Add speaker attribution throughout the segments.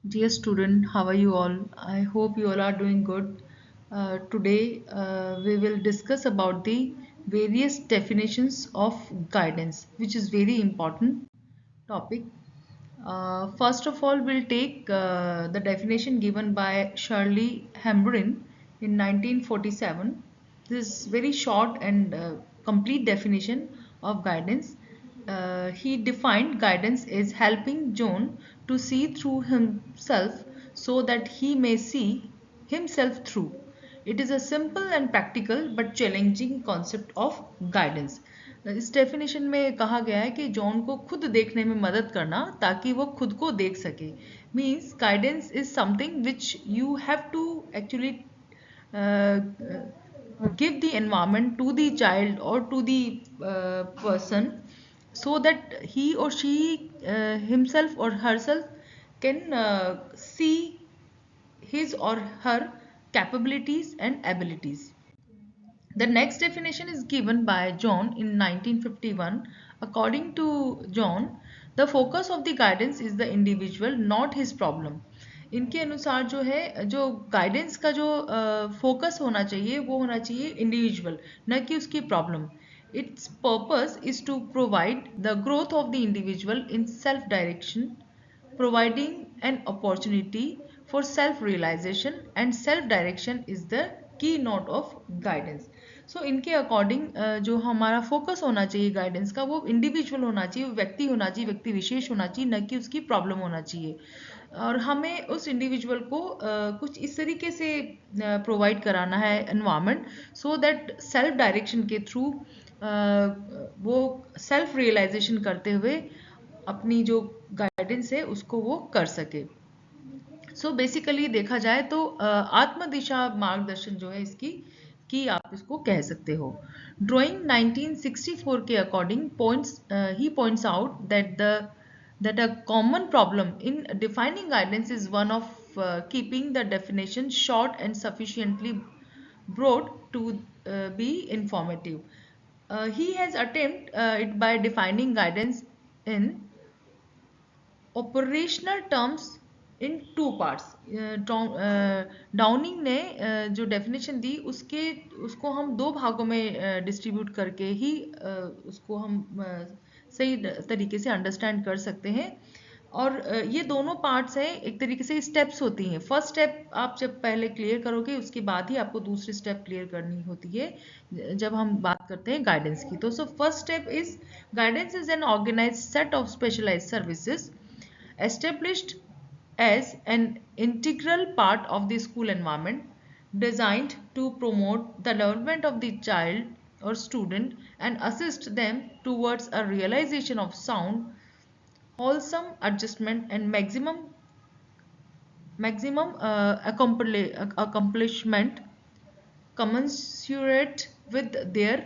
Speaker 1: Dear student, how are you all? I hope you all are doing good. Today we will discuss about the various definitions of guidance, which is very important topic. First of all, we'll take the definition given by Shirley Hamblin in 1947. This is very short and complete definition of guidance. He defined guidance as helping John to see through himself so that he may see himself through. It is a simple and practical but challenging concept of guidance. इस definition में कहा गया है कि John को खुद देखने में मदद करना ताकि वो खुद को देख सके means guidance is something which you have to actually give the environment to the child or to the person so that he or she himself or herself can see his or her capabilities and abilities. The next definition is given by John in 1951. According to John, the focus of the guidance is the individual, not his problem. इनके अनुसार जो है जो guidance का जो focus होना चाहिए वो होना चाहिए इंडिविजुअल न कि उसकी problem. It's purpose is to provide the growth of the individual in self direction, providing an opportunity for self realization, and self direction is the key note of guidance. So इनके according जो हमारा focus होना चाहिए guidance का वो individual होना चाहिए, व्यक्ति होना चाहिए, व्यक्ति विशेष होना चाहिए, न कि उसकी प्रॉब्लम होना चाहिए. और हमें उस इंडिविजुअल को कुछ इस तरीके से प्रोवाइड कराना है environment so that self direction के थ्रू वो सेल्फ रियलाइजेशन करते हुए अपनी जो गाइडेंस है उसको वो कर सके. सो बेसिकली देखा जाए तो आत्म दिशा मार्गदर्शन जो है इसकी कि आप इसको कह सकते हो. ड्राइंग 1964 के according he points out that a common problem in defining guidance is one of keeping the definition short and sufficiently broad to be informative. He has attempted it by defining guidance in operational terms in two parts. Downing ने जो definition दी उसको हम दो भागों में distribute करके ही उसको हम सही तरीके से अंडरस्टैंड कर सकते हैं. और ये दोनों पार्ट्स हैं, एक तरीके से स्टेप्स होती हैं. फर्स्ट स्टेप आप जब पहले क्लियर करोगे उसके बाद ही आपको दूसरी स्टेप क्लियर करनी होती है जब हम बात करते हैं गाइडेंस की. तो first step is guidance is an organised set of specialised services established as an integral part of the school environment, designed to promote the development of the child or student and assist them towards a realization of sound, wholesome adjustment and maximum accomplishment commensurate with their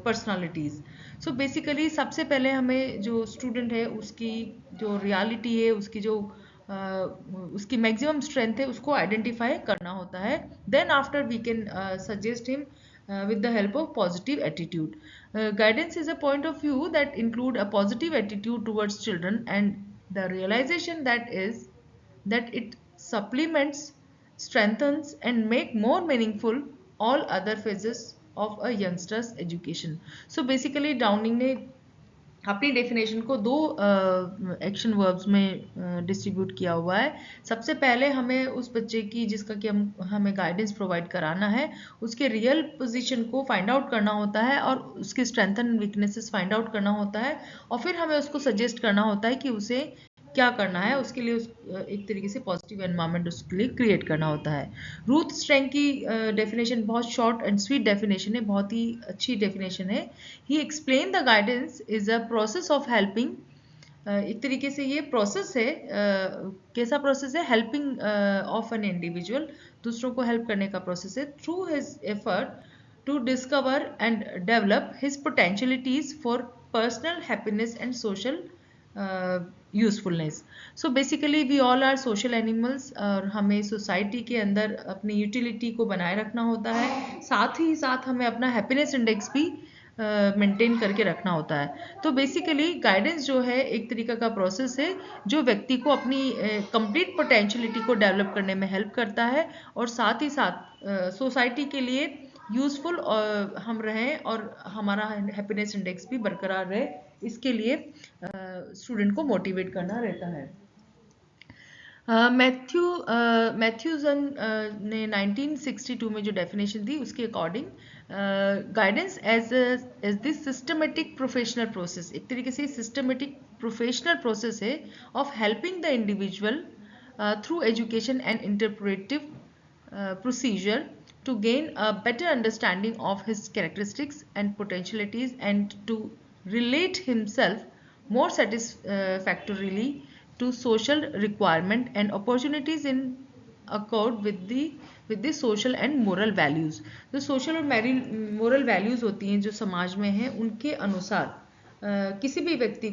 Speaker 1: personalities. So basically सबसे पहले हमें जो student है उसकी जो reality है उसकी maximum strength है उसको आइडेंटिफाई करना होता है. Then after we can suggest him with the help of positive attitude. Guidance is a point of view that include a positive attitude towards children and the realization that it supplements, strengthens and make more meaningful all other phases of a youngster's education. So basically Downing ने अपनी definition को दो action verbs में distribute किया हुआ है. सबसे पहले हमें उस बच्चे की जिसका कि हमें गाइडेंस प्रोवाइड कराना है उसके रियल पोजीशन को फाइंड आउट करना होता है और उसकी strength and weaknesses find out करना होता है और फिर हमें उसको सजेस्ट करना होता है कि उसे क्या करना है. उसके लिए एक तरीके से पॉजिटिव एनवायरनमेंट उसके लिए क्रिएट करना होता है. रूथ स्ट्रैंग की डेफिनेशन बहुत शॉर्ट एंड स्वीट डेफिनेशन है, बहुत ही अच्छी डेफिनेशन है. He explain the guidance is a process of helping. एक तरीके से ये प्रोसेस है, कैसा प्रोसेस है, हेल्पिंग ऑफ एन इंडिविजुअल, दूसरों को हेल्प करने का प्रोसेस है through his effort to discover and develop his potentialities for personal happiness and social usefulness. So basically we all are social animals और हमें सोसाइटी के अंदर अपनी यूटिलिटी को बनाए रखना होता है. साथ ही साथ हमें अपना हैप्पीनेस इंडेक्स भी मेंटेन करके रखना होता है। तो बेसिकली गाइडेंस जो है एक तरीका का प्रोसेस है जो व्यक्ति को अपनी कंप्लीट पोटेंशियलिटी को डेवलप करने में हेल्प करता है और साथ ही साथ सोसाइटी के लिए यूजफुल हम रहें और हमारा हैप्पीनेस इंडेक्स भी बरकरार रहे, इसके लिए स्टूडेंट को मोटिवेट करना रहता है। मैथ्यूसन ने 1962 में जो डेफिनेशन दी उसके according guidance as this systematic professional process, एक तरीके से सिस्टमेटिक प्रोफेशनल प्रोसेस है of helping the individual through education and interpretive procedure to gain a better understanding of his characteristics and potentialities and to relate himself more satisfactorily to social requirement and opportunities in accord with the social and moral values। जो social और moral values होती हैं जो समाज में हैं उनके अनुसार किसी भी व्यक्ति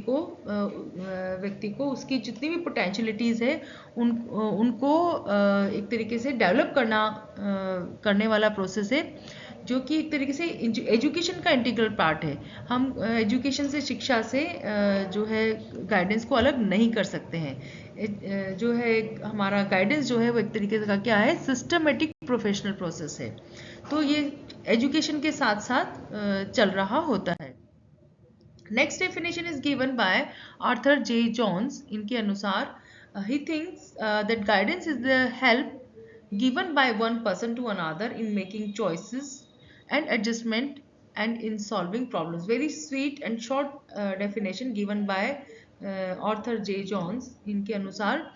Speaker 1: को उसकी जितनी भी पोटेंशियलिटीज़ है उनको एक तरीके से डेवलप करने वाला प्रोसेस है जो कि एक तरीके से एजुकेशन का इंटीग्रल पार्ट है। हम एजुकेशन से, शिक्षा से जो है गाइडेंस को अलग नहीं कर सकते हैं। जो है हमारा गाइडेंस जो है वो एक तरीके का क्या है, सिस्टमेटिक प्रोफेशनल प्रोसेस है। तो ये एजुकेशन के साथ साथ चल रहा होता है। Next definition is given by Arthur J Jones. इनके अनुसार he thinks that guidance is the help given by one person to another in making choices and adjustment and in solving problems। Very sweet and short definition given by Arthur J Jones। इनके अनुसार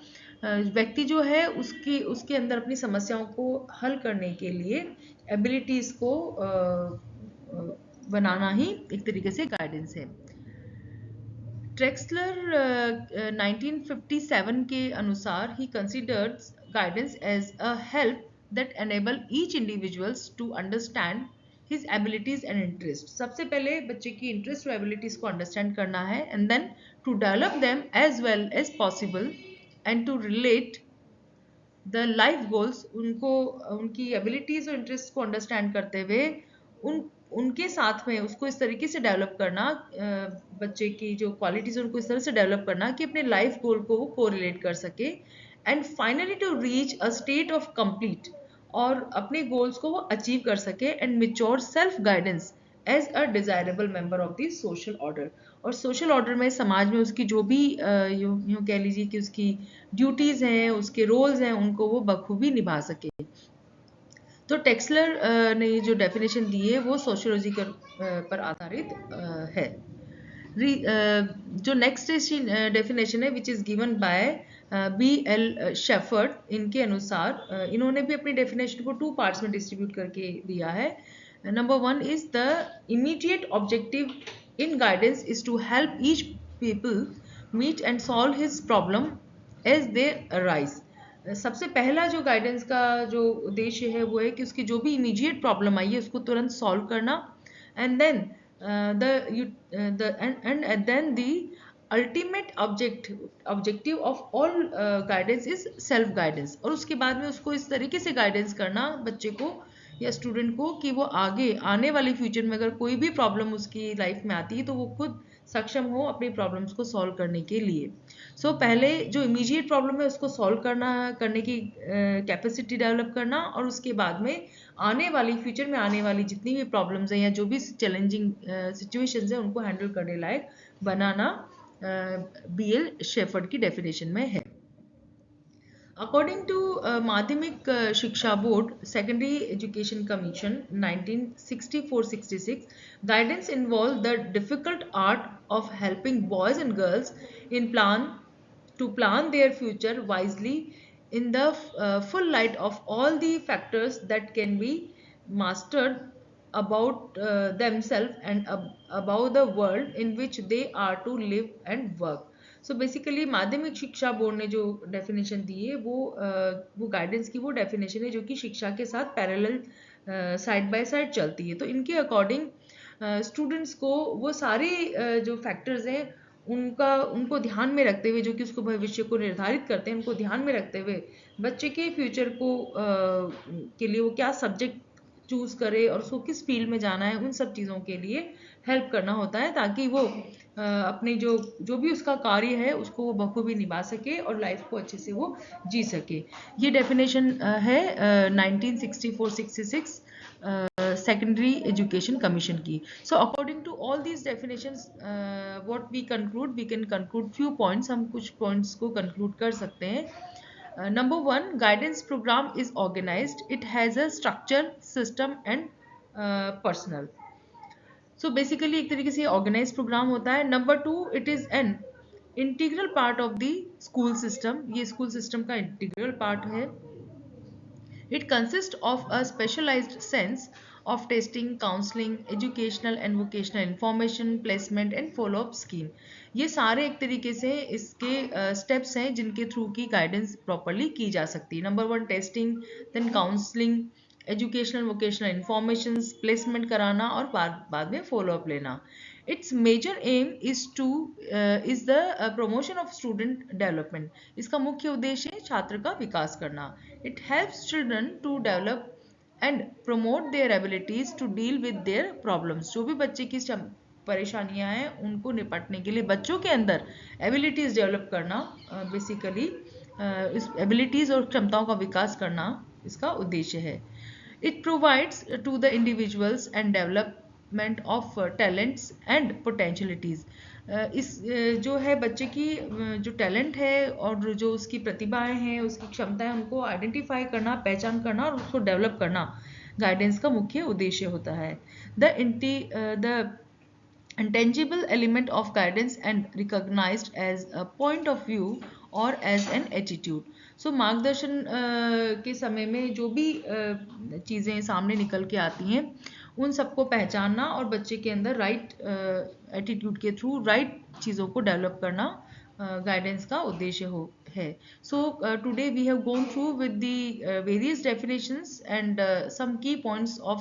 Speaker 1: व्यक्ति जो है उसके अंदर अपनी समस्याओं को हल करने के लिए एबिलिटीज को बनाना ही एक तरीके से गाइडेंस है। ट्रेक्सलर 1957 के अनुसार he considers guidance as a help that enable each individuals to understand his abilities and interest. सबसे पहले बच्चे की इंटरेस्ट और एबिलिटीज को अंडरस्टैंड करना है and then to develop them as well as possible and to relate the life goals. उनको उनकी एबिलिटीज और इंटरेस्ट को अंडरस्टैंड करते हुए उनके साथ में उसको इस तरीके से डेवलप करना, बच्चे की जो क्वालिटीज उनको इस तरह से डेवलप करना कि अपने लाइफ गोल को वो कोरिलेट कर सके and finally to reach a state of complete, और अपने गोल्स को वो अचीव कर सके and mature self guidance as a desirable member of the social order. और सोशल ऑर्डर में, समाज में उसकी जो भी यूँ कह लीजिए कि उसकी ड्यूटीज हैं, उसके रोल्स हैं, उनको वो बखूबी निभा सके। तो टेक्सलर ने जो डेफिनेशन दी है वो सोशियोलॉजिकल पर आधारित है। जो नेक्स्ट डेफिनेशन है which is given bye B.L. Shepherd. इनके अनुसार इन्होंने भी अपनी डेफिनेशन को 2 पार्ट्स में डिस्ट्रीब्यूट करके दिया है। Number 1 is the immediate objective in guidance is to help each people meet and solve his problem as they arise. सबसे पहला जो गाइडेंस का जो उद्देश्य है वो है कि उसकी जो भी इमीडिएट प्रॉब्लम आई है उसको तुरंत सॉल्व करना and then the ultimate objective of all guidance is self guidance. और उसके बाद में उसको इस तरीके से गाइडेंस करना बच्चे को या स्टूडेंट को कि वो आगे आने वाले फ्यूचर में अगर कोई भी प्रॉब्लम उसकी लाइफ में आती है तो वो खुद सक्षम हो अपनी प्रॉब्लम्स को सॉल्व करने के लिए। सो पहले जो इमीडिएट प्रॉब्लम है उसको सॉल्व करने की कैपेसिटी डेवलप करना, और उसके बाद में आने वाली फ्यूचर में आने वाली जितनी भी प्रॉब्लम्स हैं या जो भी चैलेंजिंग सिचुएशंस हैं उनको हैंडल करने लायक बनाना B.L. शेफर्ड की डेफिनेशन में है। According to माध्यमिक शिक्षा board secondary education commission 1964-66, guidance involves the difficult art of helping boys and girls in plan their future wisely in the full light of all the factors that can be mastered about themselves and about the world in which they are to live and work। So basically माध्यमिक शिक्षा board ने जो definition दी है वो guidance की वो definition है जो कि शिक्षा के साथ पैरेलल साइड बाय साइड चलती है। तो इनके अकॉर्डिंग स्टूडेंट्स को वो सारे जो फैक्टर्स हैं उनको ध्यान में रखते हुए, जो कि उसको भविष्य को निर्धारित करते हैं, उनको ध्यान में रखते हुए बच्चे के फ्यूचर को के लिए वो क्या सब्जेक्ट चूज करे और उसको किस फील्ड में जाना है, उन सब चीज़ों के लिए हेल्प करना होता है, ताकि वो अपने जो जो भी उसका कार्य है उसको वो बखूबी निभा सके और लाइफ को अच्छे से वो जी सके। ये डेफिनेशन है 1964-66 सेकेंडरी एजुकेशन कमीशन की। So according to all these definitions what we conclude, we can conclude few points, हम कुछ पॉइंट्स को कंक्लूड कर सकते हैं। Number one, guidance programme is organised, it has a structure, system and personal. So basically एक तरीके से organise programme होता है। Number two, it is an integral part of the school system, ये स्कूल सिस्टम का इंटीग्रल पार्ट है। It consists of a specialized sense of testing, counseling, educational and vocational information, placement and follow-up scheme. ये सारे एक तरीके से इसके steps हैं जिनके थ्रू की गाइडेंस प्रॉपरली की जा सकती है। Number one, testing, then counselling, educational vocational information, placement कराना और बाद में फॉलो अप लेना। It's major aim is the promotion of student development, इसका मुख्य उद्देश्य है छात्र का विकास करना। It helps children to develop and promote their abilities to deal with their problems, जो भी बच्चे की परेशानियां हैं उनको निपटने के लिए बच्चों के अंदर एबिलिटीज डेवलप करना, बेसिकली इस एबिलिटीज और क्षमताओं का विकास करना इसका उद्देश्य है। It provides to the individuals and development of talents and potentialities, इस जो है बच्चे की जो टैलेंट है और जो उसकी प्रतिभाएं हैं, उसकी क्षमताएं, उनको आइडेंटिफाई करना, पहचान करना और उसको डेवलप करना गाइडेंस का मुख्य उद्देश्य होता है। The intangible element of guidance and recognized as a point of view or as an attitude. So मार्गदर्शन के समय में जो भी चीज़ें सामने निकल के आती हैं उन सबको पहचानना और बच्चे के अंदर राइट एटीट्यूड के थ्रू राइट चीज़ों को डेवलप करना गाइडेंस का उद्देश्य है। So today we have gone through with the various definitions and some key points of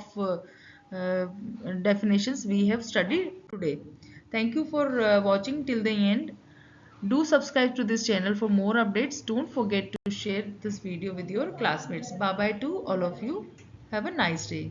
Speaker 1: definitions we have studied today. Thank you for watching till the end. Do subscribe to this channel for more updates. Don't forget to share this video with your classmates. Bye bye to all of you. Have a nice day.